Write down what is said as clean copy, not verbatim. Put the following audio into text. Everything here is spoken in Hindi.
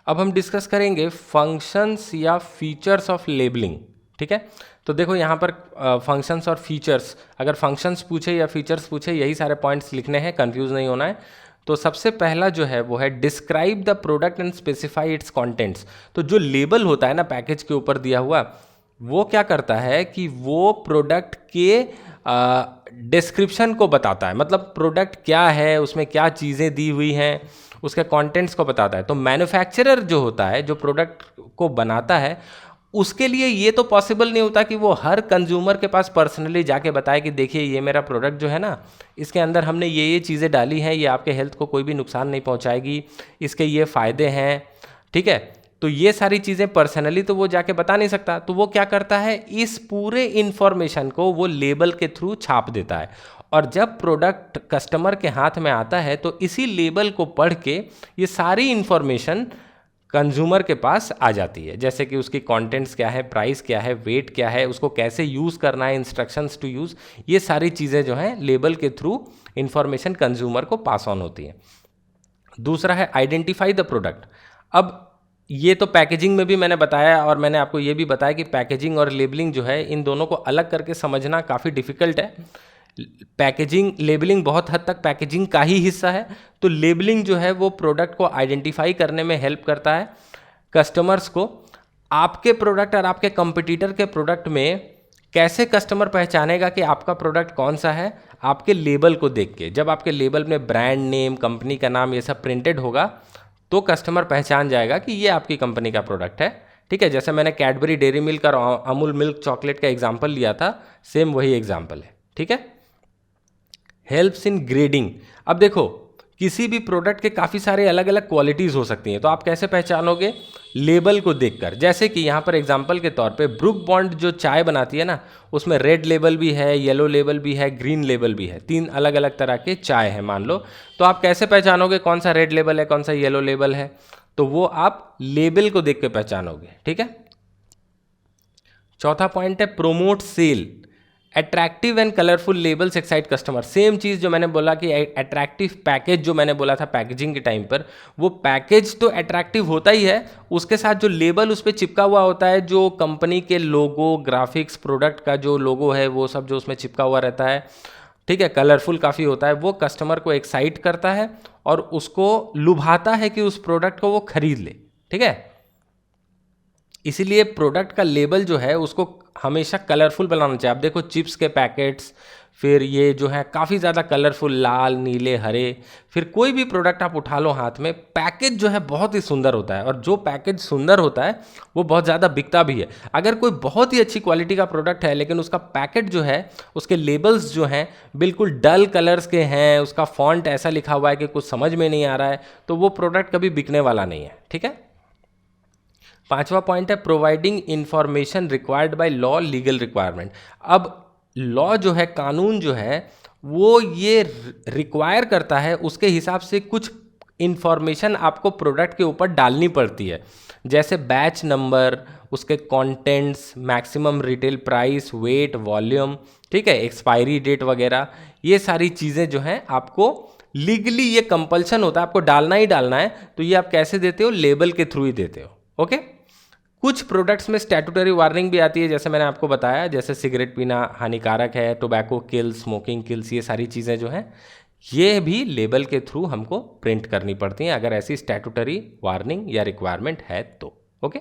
अब हम डिस्कस करेंगे फंक्शंस या फीचर्स ऑफ लेबलिंग। ठीक है, तो देखो यहाँ पर फंक्शंस और फीचर्स, अगर फंक्शंस पूछे या फीचर्स पूछे यही सारे पॉइंट्स लिखने हैं, कंफ्यूज नहीं होना है। तो सबसे पहला जो है वो है describe the product and specify it's contents. तो जो लेबल होता है ना पैकेज के ऊपर दिया हुआ, वो क्या करता है कि वो प्रोडक्ट के डिस्क्रिप्शन को बताता है, मतलब प्रोडक्ट क्या है, उसमें क्या चीज़ें दी हुई हैं, उसके कंटेंट्स को बताता है। तो मैन्युफैक्चरर जो होता है, जो प्रोडक्ट को बनाता है, उसके लिए ये तो पॉसिबल नहीं होता कि वो हर कंज्यूमर के पास पर्सनली जाके बताए कि देखिए ये मेरा प्रोडक्ट जो है ना, इसके अंदर हमने ये चीज़ें डाली हैं, ये आपके हेल्थ को कोई भी नुकसान नहीं पहुंचाएगी, इसके ये फ़ायदे हैं। ठीक है, तो ये सारी चीज़ें पर्सनली तो वो जाके बता नहीं सकता, तो वो क्या करता है, इस पूरे इन्फॉर्मेशन को वो लेबल के थ्रू छाप देता है। और जब प्रोडक्ट कस्टमर के हाथ में आता है तो इसी लेबल को पढ़ के ये सारी इन्फॉर्मेशन कंज्यूमर के पास आ जाती है, जैसे कि उसकी कंटेंट्स क्या है, प्राइस क्या है, वेट क्या है, उसको कैसे यूज़ करना है, इंस्ट्रक्शंस टू यूज़, ये सारी चीज़ें जो हैं लेबल के थ्रू इन्फॉर्मेशन कंज्यूमर को पास ऑन होती है। दूसरा है आइडेंटिफाई द प्रोडक्ट। अब ये तो पैकेजिंग में भी मैंने बताया, और मैंने आपको ये भी बताया कि पैकेजिंग और लेबलिंग जो है, इन दोनों को अलग करके समझना काफ़ी डिफिकल्ट है। पैकेजिंग, लेबलिंग बहुत हद तक पैकेजिंग का ही हिस्सा है। तो लेबलिंग जो है वो प्रोडक्ट को आइडेंटिफाई करने में हेल्प करता है कस्टमर्स को। आपके प्रोडक्ट और आपके कंपटीटर के प्रोडक्ट में कैसे कस्टमर पहचानेगा कि आपका प्रोडक्ट कौन सा है, आपके लेबल को देख के। जब आपके लेबल में ब्रांड नेम, कंपनी का नाम, ये सब प्रिंटेड होगा तो कस्टमर पहचान जाएगा कि ये आपकी कंपनी का प्रोडक्ट है। ठीक है, जैसे मैंने कैडबरी डेयरी मिल्क और अमूल मिल्क चॉकलेट का एग्जाम्पल लिया था, सेम वही एग्जाम्पल है। ठीक है, हेल्प्स इन ग्रेडिंग। अब देखो किसी भी प्रोडक्ट के काफ़ी सारे अलग अलग क्वालिटीज़ हो सकती हैं, तो आप कैसे पहचानोगे, लेबल को देखकर। जैसे कि यहाँ पर एग्जांपल के तौर पे ब्रुक बॉन्ड जो चाय बनाती है ना, उसमें रेड लेबल भी है, येलो लेबल भी है, ग्रीन लेबल भी है, 3 अलग अलग तरह के चाय है मान लो। तो आप कैसे पहचानोगे कौन सा रेड लेबल है, कौन सा येलो लेबल है, तो वो आप लेबल को देख के पहचानोगे। ठीक है, चौथा पॉइंट है promote sale. Attractive and colourful labels excite customer. Same चीज़ जो मैंने बोला कि अट्रैक्टिव पैकेज जो मैंने बोला था पैकेजिंग के टाइम पर, वो पैकेज तो अट्रैक्टिव होता ही है, उसके साथ जो लेबल उस पर चिपका हुआ होता है, जो कंपनी के लोगो, ग्राफिक्स, प्रोडक्ट का जो लोगो है वो सब जो उसमें चिपका हुआ रहता है, ठीक है, कलरफुल काफ़ी होता है, वो कस्टमर को एक्साइट करता है और उसको लुभाता है कि उस प्रोडक्ट को वो खरीद ले। ठीक है, इसीलिए प्रोडक्ट का लेबल जो है उसको हमेशा कलरफुल बनाना चाहिए। आप देखो चिप्स के पैकेट्स, फिर ये जो है काफ़ी ज़्यादा कलरफुल, लाल, नीले, हरे, फिर कोई भी प्रोडक्ट आप उठा लो हाथ में, पैकेज जो है बहुत ही सुंदर होता है, और जो पैकेज सुंदर होता है वो बहुत ज़्यादा बिकता भी है। अगर कोई बहुत ही अच्छी क्वालिटी का प्रोडक्ट है लेकिन उसका पैकेट जो है, उसके लेबल्स जो हैं बिल्कुल डल कलर्स के हैं, उसका फॉन्ट ऐसा लिखा हुआ है कि कुछ समझ में नहीं आ रहा है, तो वो प्रोडक्ट कभी बिकने वाला नहीं है। ठीक है, पांचवा पॉइंट है providing information required by law, legal requirement. अब लॉ जो है, कानून जो है, वो ये रिक्वायर करता है, उसके हिसाब से कुछ इंफॉर्मेशन आपको प्रोडक्ट के ऊपर डालनी पड़ती है, जैसे बैच नंबर, उसके contents, maximum retail price, weight, volume, ठीक है, एक्सपायरी डेट वगैरह, ये सारी चीज़ें जो हैं आपको लीगली ये कंपल्सन होता है, आपको डालना ही डालना है। तो ये आप कैसे देते हो, लेबल के थ्रू ही देते हो। ओके, कुछ प्रोडक्ट्स में स्टैट्यूटरी वार्निंग भी आती है, जैसे मैंने आपको बताया, जैसे सिगरेट पीना हानिकारक है, टोबैको किल्स, स्मोकिंग किल्स, ये सारी चीज़ें जो हैं ये भी लेबल के थ्रू हमको प्रिंट करनी पड़ती हैं अगर ऐसी स्टैट्यूटरी वार्निंग या रिक्वायरमेंट है तो। ओके।